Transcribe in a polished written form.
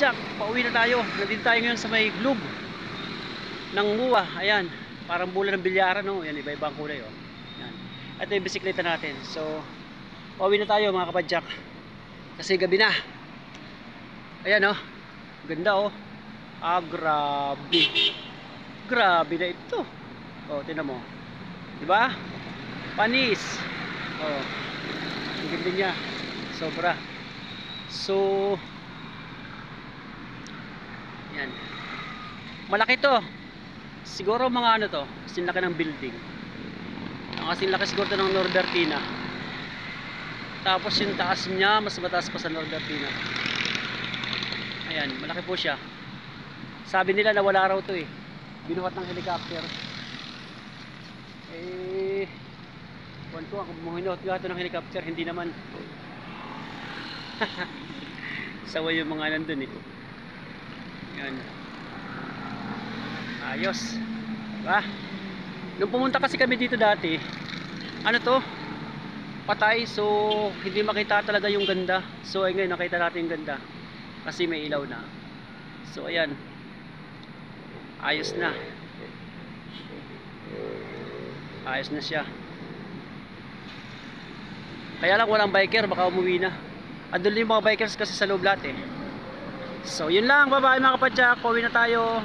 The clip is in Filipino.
kapadyak, pauwi na tayo. Nandito tayo ngayon sa may globe ng MUA. Ayan, parang bola ng bilyaran, no? Yan, iba-ibang kulay, oh. Yan. Ito yung bisikleta natin. So, pauwi na tayo mga kapadyak. Kasi gabi na. Ayan, oh. Ganda, oh. Grabe. Grabe na ito. Oh, tingnan mo. Diba? Panis. Oh. Ang ganda niya. Sobra. So, yan. Malaki to. Siguro mga ano to, kasing laki ng building. Kasing laki siguro to ng Norbertina. Tapos yung taas niya, mas mataas pa sa Norbertina. Ayan, malaki po siya. Sabi nila na wala raw to eh. Binuhat ng helicopter. Buwan ko, kung binuhat nga to ng helicopter, hindi naman. Sawa yung mga nandun eh. Yan. Ayos. Diba? Nung pumunta kasi kami dito dati, ano to? Patay. So, hindi makita talaga yung ganda. So, ay ngayon nakita natin yung ganda. Kasi may ilaw na. So, ayan. Ayos na. Ayos na siya. Kaya lang walang biker, baka umuwi na. Andun yung mga bikers kasi sa loob lahat eh. So, yun lang. Bye-bye mga kapadyak. Pauwi na tayo.